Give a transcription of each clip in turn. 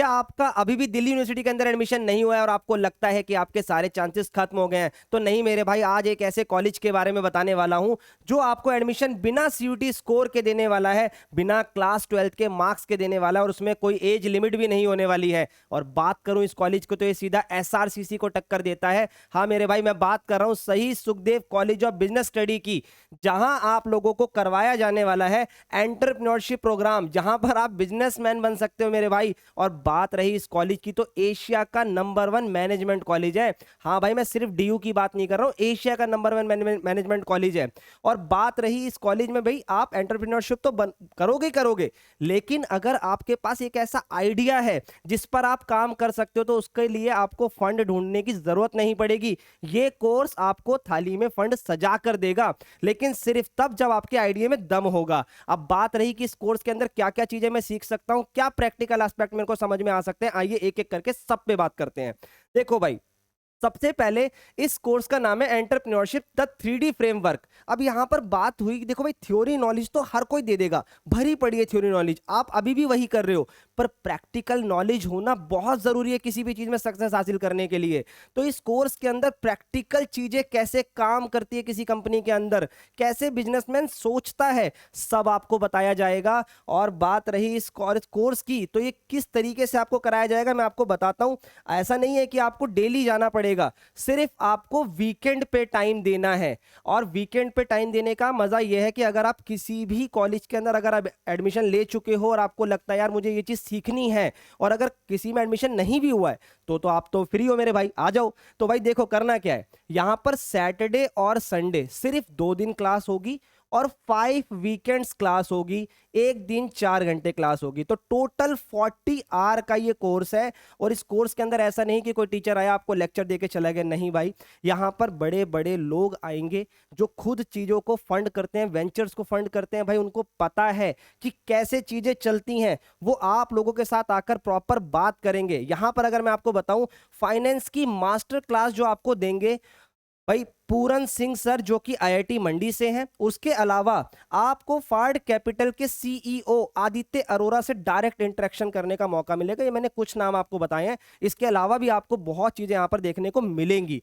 क्या आपका अभी भी दिल्ली यूनिवर्सिटी के अंदर एडमिशन नहीं हुआ है और आपको लगता है कि आपके सारे चांसेस खत्म हो गए हैं? तो नहीं मेरे भाई, आज एक ऐसे कॉलेज के बारे में बताने वाला हूं जो आपको एडमिशन बिना सीयूटी स्कोर के देने वाला है, बिना क्लास 12 के मार्क्स के देने वाला है, और उसमें कोई एज लिमिट भी नहीं होने वाली है। और बात करूं इस कॉलेज को तो ये सीधा एसआरसीसी को टक्कर देता है। हाँ मेरे भाई, मैं बात कर रहा हूं सही Sukhdev college of business study की, जहां आप लोगों को करवाया जाने वाला है एंटरप्रेन्योरशिप प्रोग्राम, जहां पर आप बिजनेसमैन बन सकते हो मेरे भाई। और बात रही इस कॉलेज की तो एशिया का नंबर 1 मैनेजमेंट कॉलेज है। हाँ भाई, मैं सिर्फ डीयू की बात नहीं कर रहा हूं, एशिया का नंबर 1 मैनेजमेंट कॉलेज है। और बात रही इस कॉलेज में भाई, आप एंटरप्रेन्योरशिप तो करोगे करोगे, लेकिन अगर आपके पास एक ऐसा आइडिया है जिस पर आप काम कर सकते हो तो उसके लिए आपको फंड ढूंढने की जरूरत नहीं पड़ेगी। ये कोर्स आपको थाली में फंड सजा कर देगा, लेकिन सिर्फ तब जब आपके आइडिया में दम होगा। अब बात रही कि इस कोर्स के अंदर क्या क्या चीजें मैं सीख सकता हूं, क्या प्रैक्टिकल एस्पेक्ट मेरे को समझ में आ सकते हैं, आइए एक एक करके सब पे बात करते हैं। देखो भाई, सबसे पहले इस कोर्स का नाम है एंटरप्रेन्योरशिप द 3D फ्रेमवर्क। अब यहां पर बात हुई, देखो भाई, थ्योरी नॉलेज तो हर कोई दे देगा, भरी पड़ी है थ्योरी नॉलेज, आप अभी भी वही कर रहे हो, पर प्रैक्टिकल नॉलेज होना बहुत जरूरी है किसी भी चीज में सक्सेस हासिल करने के लिए। तो इस कोर्स के अंदर प्रैक्टिकल चीजें कैसे काम करती है किसी कंपनी के अंदर, कैसे बिजनेसमैन सोचता है, सब आपको बताया जाएगा। और बात रही इस कोर्स की, तो ये किस तरीके से आपको कराया जाएगा मैं आपको बताता हूं। ऐसा नहीं है कि आपको डेली जाना पड़ेगा, सिर्फ आपको वीकेंड पे टाइम देना है। और वीकेंड पे टाइम देने का मजा यह है कि अगर आप किसी भी कॉलेज के अंदर अगर आप एडमिशन ले चुके हो और आपको लगता है यार मुझे ये चीज सीखनी है, और अगर किसी में एडमिशन नहीं भी हुआ है तो आप तो फ्री हो मेरे भाई, आ जाओ। तो भाई देखो, करना क्या है, यहां पर सैटरडे और संडे सिर्फ 2 दिन क्लास होगी और 5 वीकेंड्स क्लास होगी, एक दिन 4 घंटे क्लास होगी। तो टोटल 40 आवर का ये कोर्स है। और इस कोर्स के अंदर ऐसा नहीं कि कोई टीचर आया आपको लेक्चर देके चला गया, नहीं भाई, यहां पर बड़े बड़े लोग आएंगे जो खुद चीजों को फंड करते हैं, वेंचर्स को फंड करते हैं। भाई उनको पता है कि कैसे चीजें चलती हैं, वो आप लोगों के साथ आकर प्रॉपर बात करेंगे। यहां पर अगर मैं आपको बताऊं, फाइनेंस की मास्टर क्लास जो आपको देंगे भाई पूरन सिंह सर, जो कि आईआईटी मंडी से हैं। उसके अलावा आपको फार्ड कैपिटल के सीईओ आदित्य अरोरा से डायरेक्ट इंटरेक्शन करने का मौका मिलेगा। ये मैंने कुछ नाम आपको बताए हैं, इसके अलावा भी आपको बहुत चीजें यहां पर देखने को मिलेंगी।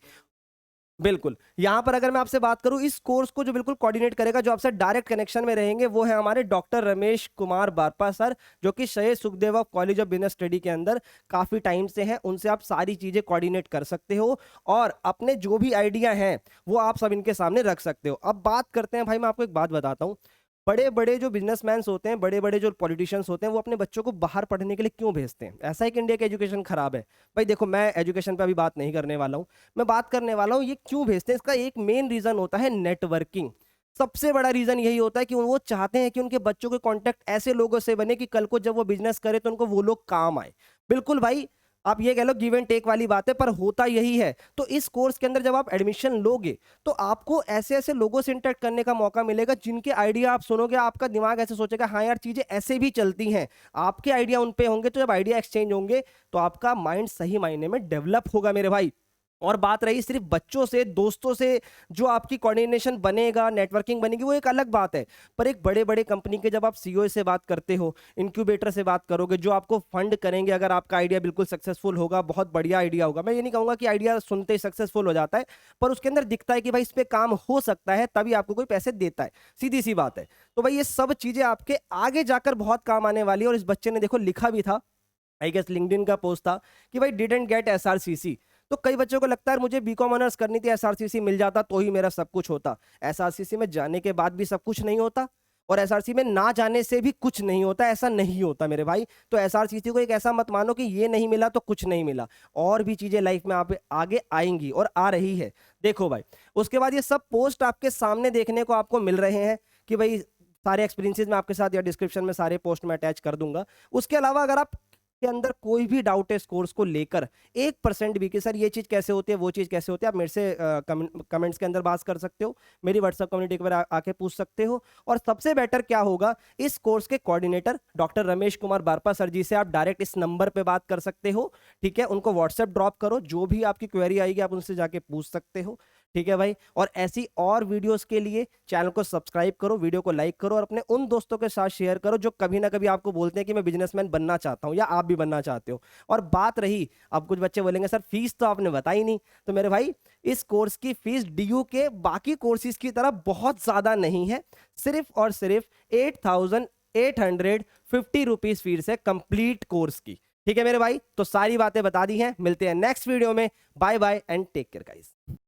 बिल्कुल, यहां पर अगर मैं आपसे बात करूं, इस कोर्स को जो बिल्कुल कोऑर्डिनेट करेगा, जो आपसे डायरेक्ट कनेक्शन में रहेंगे, वो है हमारे डॉक्टर रमेश कुमार बारपा सर, जो कि शहीद Sukhdev college of business study के अंदर काफी टाइम से हैं। उनसे आप सारी चीजें कोऑर्डिनेट कर सकते हो और अपने जो भी आइडिया हैं वो आप सब इनके सामने रख सकते हो। अब बात करते हैं भाई, मैं आपको एक बात बताता हूँ, बड़े बड़े जो बिजनेसमैन होते हैं, बड़े बड़े जो पॉलिटिशियंस होते हैं, वो अपने बच्चों को बाहर पढ़ने के लिए क्यों भेजते हैं? ऐसा है कि इंडिया की एजुकेशन खराब है? भाई देखो, मैं एजुकेशन पे अभी बात नहीं करने वाला हूँ, मैं बात करने वाला हूँ ये क्यों भेजते हैं। इसका एक मेन रीजन होता है नेटवर्किंग। सबसे बड़ा रीजन यही होता है कि वो चाहते हैं कि उनके बच्चों के कांटेक्ट ऐसे लोगों से बने कि कल को जब वो बिजनेस करे तो उनको वो लोग काम आए। बिल्कुल भाई, आप ये कह लो गिव एंड टेक वाली बात है, पर होता यही है। तो इस कोर्स के अंदर जब आप एडमिशन लोगे तो आपको ऐसे ऐसे लोगों से इंटरेक्ट करने का मौका मिलेगा जिनके आइडिया आप सुनोगे, आपका दिमाग ऐसे सोचेगा हाँ यार चीजें ऐसे भी चलती हैं, आपके आइडिया उन पे होंगे। तो जब आइडिया एक्सचेंज होंगे तो आपका माइंड सही मायने में डेवलप होगा मेरे भाई। और बात रही सिर्फ बच्चों से, दोस्तों से जो आपकी कोऑर्डिनेशन बनेगा, नेटवर्किंग बनेगी, वो एक अलग बात है। पर एक बड़े बड़े कंपनी के जब आप सीईओ से बात करते हो, इंक्यूबेटर से बात करोगे, जो आपको फंड करेंगे, अगर आपका आइडिया बिल्कुल सक्सेसफुल होगा, बहुत बढ़िया आइडिया होगा, मैं ये नहीं कहूंगा कि आइडिया सुनते ही सक्सेसफुल हो जाता है, पर उसके अंदर दिखता है कि भाई इस पे काम हो सकता है, तभी आपको कोई पैसे देता है, सीधी सी बात है। तो भाई ये सब चीजें आपके आगे जाकर बहुत काम आने वाली है। और इस बच्चे ने देखो लिखा भी था, आई गेस लिंक्डइन का पोस्ट था, कि भाई डिडंट गेट एसआरसीसी। तो कई बच्चों को लगता है मुझे बीकॉम ऑनर्स करनी थी, एसआरसीसी मिल जाता तो ही मेरा सब कुछ होता। एसआरसीसी में जाने के बाद भी सब कुछ नहीं होता, और एसआरसी में ना जाने से भी कुछ नहीं होता, ऐसा नहीं होता मेरे भाई। तो एसआरसीसी को एक ऐसा मत मानो कि ये नहीं मिला तो कुछ नहीं मिला, और भी चीजें लाइफ में आप आगे आएंगी और आ रही है। देखो भाई, उसके बाद ये सब पोस्ट आपके सामने देखने को आपको मिल रहे हैं कि भाई सारे एक्सपीरियंसेस मैं आपके साथ या डिस्क्रिप्शन में सारे पोस्ट में अटैच कर दूंगा। उसके अलावा अगर आप के अंदर कोई भी डाउट है इस कोर्स को लेकर 1% भी कि सर ये चीज कैसे होती है, वो चीज कैसे होती है, आप मेरे से कमेंट्स के अंदर बात कर सकते हो, मेरी व्हाट्सएप कम्युनिटी के बारे आके पूछ सकते हो। और सबसे बेटर क्या होगा, इस कोर्स के coordinator doctor Ramesh Kumar Barpa sir ji से आप डायरेक्ट इस नंबर पे बात कर सकते हो। ठीक है, उनको व्हाट्सएप ड्रॉप करो, जो भी आपकी क्वेरी आएगी आप उनसे जाके पूछ सकते हो। ठीक है भाई, और ऐसी और वीडियोस के लिए चैनल को सब्सक्राइब करो, वीडियो को लाइक करो और अपने उन दोस्तों के साथ शेयर करो जो कभी ना कभी आपको बोलते हैं कि मैं बिजनेसमैन बनना चाहता हूं या आप भी बनना चाहते हो। और बात रही, अब कुछ बच्चे बोलेंगे सर फीस तो आपने बताई नहीं, तो मेरे भाई इस कोर्स की फीस डीयू के बाकी कोर्सेज की तरह बहुत ज्यादा नहीं है, सिर्फ और सिर्फ 8,850 रुपीज फीस है कंप्लीट कोर्स की। ठीक है मेरे भाई, तो सारी बातें बता दी हैं, मिलते हैं नेक्स्ट वीडियो में, bye bye and take care guys.